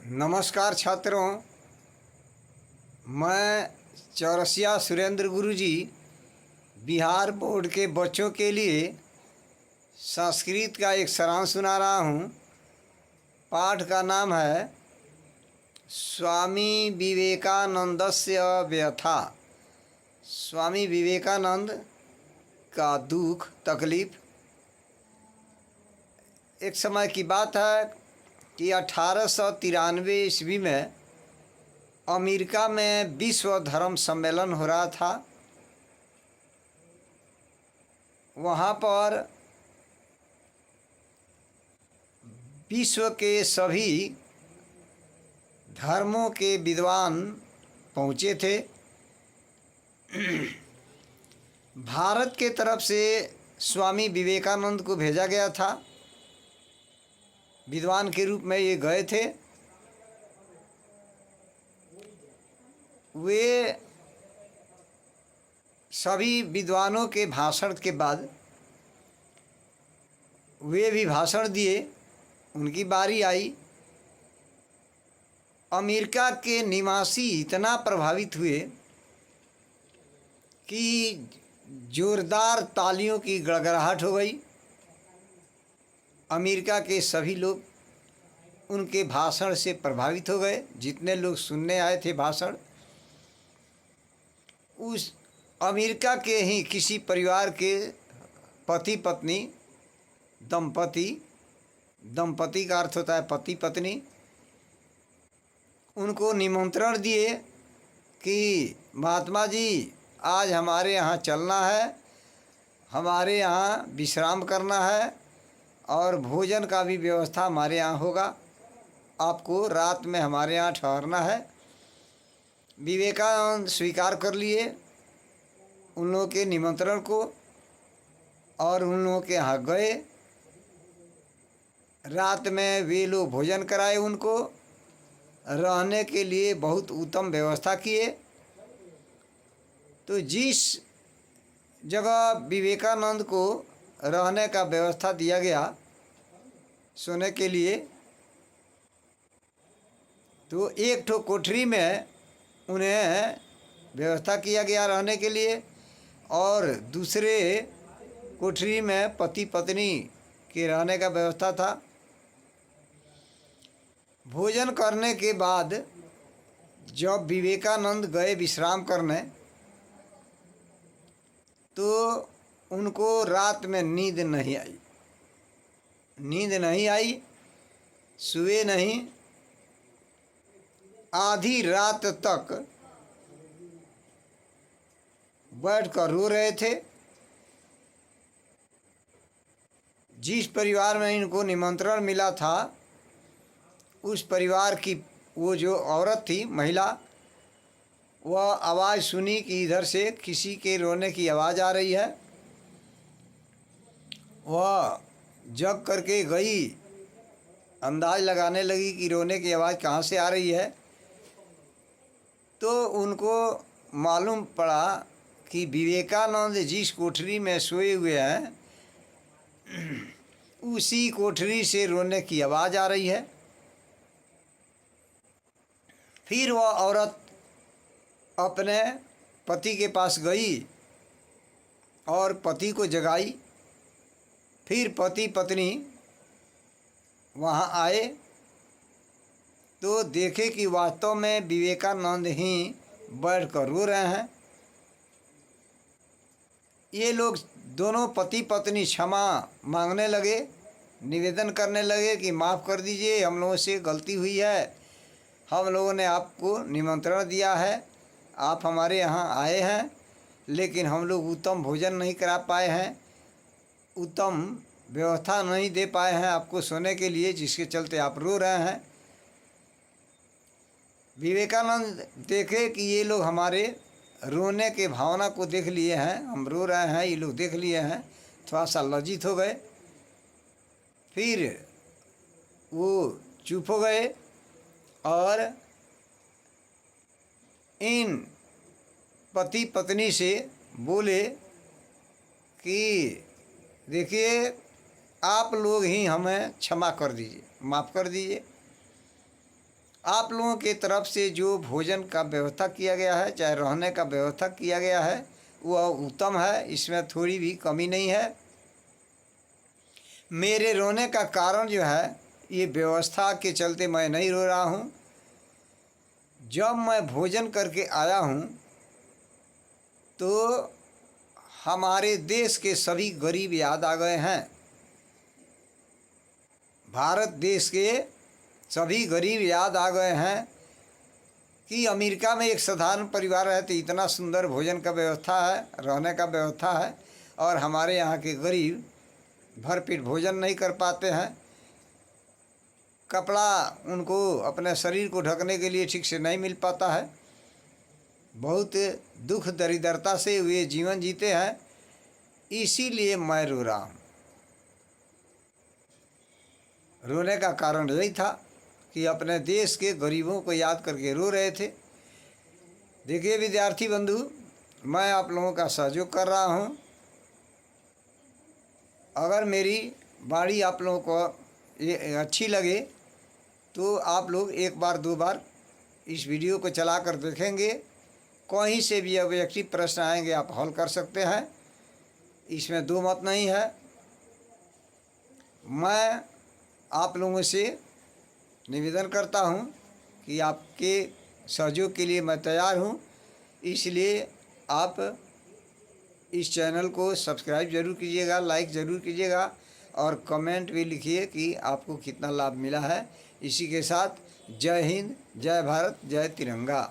नमस्कार छात्रों, मैं चौरसिया सुरेंद्र गुरुजी बिहार बोर्ड के बच्चों के लिए संस्कृत का एक सारांश सुना रहा हूँ। पाठ का नाम है स्वामी विवेकानंदस्य व्यथा। स्वामी विवेकानंद का दुख तकलीफ। एक समय की बात है कि 1893 ईस्वी में अमेरिका में विश्व धर्म सम्मेलन हो रहा था। वहाँ पर विश्व के सभी धर्मों के विद्वान पहुँचे थे। भारत के तरफ से स्वामी विवेकानंद को भेजा गया था, विद्वान के रूप में ये गए थे। वे सभी विद्वानों के भाषण के बाद वे भी भाषण दिए, उनकी बारी आई। अमेरिका के निवासी इतना प्रभावित हुए कि जोरदार तालियों की गड़गड़ाहट हो गई। अमेरिका के सभी लोग उनके भाषण से प्रभावित हो गए। जितने लोग सुनने आए थे भाषण, उस अमेरिका के ही किसी परिवार के पति पत्नी, दंपति का अर्थ होता है पति पत्नी, उनको निमंत्रण दिए कि महात्मा जी आज हमारे यहाँ चलना है, हमारे यहाँ विश्राम करना है और भोजन का भी व्यवस्था हमारे यहाँ होगा, आपको रात में हमारे यहाँ ठहरना है। विवेकानंद स्वीकार कर लिए उन लोगों के निमंत्रण को और उन लोगों के यहाँ गए। रात में वे लोग भोजन कराए, उनको रहने के लिए बहुत उत्तम व्यवस्था किए। तो जिस जगह विवेकानंद को रहने का व्यवस्था दिया गया सोने के लिए, तो एक ठो कोठरी में उन्हें व्यवस्था किया गया रहने के लिए और दूसरे कोठरी में पति पत्नी के रहने का व्यवस्था था। भोजन करने के बाद जब विवेकानंद गए विश्राम करने, तो उनको रात में नींद नहीं आई, सोए नहीं। आधी रात तक बैठकर रो रहे थे। जिस परिवार में इनको निमंत्रण मिला था, उस परिवार की वो जो औरत थी, महिला, वह आवाज़ सुनी कि इधर से किसी के रोने की आवाज़ आ रही है। वह जग करके गई, अंदाज लगाने लगी कि रोने की आवाज़ कहाँ से आ रही है। तो उनको मालूम पड़ा कि विवेकानंद जिस कोठरी में सोए हुए हैं, उसी कोठरी से रोने की आवाज़ आ रही है। फिर वह औरत अपने पति के पास गई और पति को जगाई। फिर पति पत्नी वहाँ आए तो देखे कि वास्तव में विवेकानंद ही बैठकर रो रहे हैं। ये लोग दोनों पति पत्नी क्षमा मांगने लगे, निवेदन करने लगे कि माफ़ कर दीजिए, हम लोगों से गलती हुई है, हम लोगों ने आपको निमंत्रण दिया है, आप हमारे यहाँ आए हैं, लेकिन हम लोग उत्तम भोजन नहीं करा पाए हैं, उत्तम व्यवस्था नहीं दे पाए हैं आपको सोने के लिए, जिसके चलते आप रो रहे हैं। विवेकानंद देखे कि ये लोग हमारे रोने के भावना को देख लिए हैं, हम रो रहे हैं, ये लोग देख लिए हैं, थोड़ा सा लज्जित हो गए। फिर वो चुप हो गए और इन पति पत्नी से बोले कि देखिए, आप लोग ही हमें क्षमा कर दीजिए, माफ़ कर दीजिए। आप लोगों के तरफ से जो भोजन का व्यवस्था किया गया है, चाहे रहने का व्यवस्था किया गया है, वह उत्तम है, इसमें थोड़ी भी कमी नहीं है। मेरे रोने का कारण जो है, ये व्यवस्था के चलते मैं नहीं रो रहा हूँ। जब मैं भोजन करके आया हूँ तो हमारे देश के सभी गरीब याद आ गए हैं। भारत देश के सभी गरीब याद आ गए हैं कि अमेरिका में एक साधारण परिवार रहते इतना सुंदर भोजन का व्यवस्था है, रहने का व्यवस्था है, और हमारे यहाँ के गरीब भरपेट भोजन नहीं कर पाते हैं। कपड़ा उनको अपने शरीर को ढकने के लिए ठीक से नहीं मिल पाता है। बहुत दुख दरिद्रता से वे जीवन जीते हैं। इसीलिए मैं रो रहा हूँ। रोने का कारण यही था कि अपने देश के गरीबों को याद करके रो रहे थे। देखिए विद्यार्थी बंधु, मैं आप लोगों का सहयोग कर रहा हूँ। अगर मेरी वाणी आप लोगों को ये अच्छी लगे तो आप लोग एक बार दो बार इस वीडियो को चला कर देखेंगे। कहीं से भी ऑब्जेक्टिव प्रश्न आएंगे आप हल कर सकते हैं, इसमें दो मत नहीं है। मैं आप लोगों से निवेदन करता हूं कि आपके सहयोग के लिए मैं तैयार हूं। इसलिए आप इस चैनल को सब्सक्राइब ज़रूर कीजिएगा, लाइक ज़रूर कीजिएगा, और कमेंट भी लिखिए कि आपको कितना लाभ मिला है। इसी के साथ जय हिंद, जय भारत, जय तिरंगा।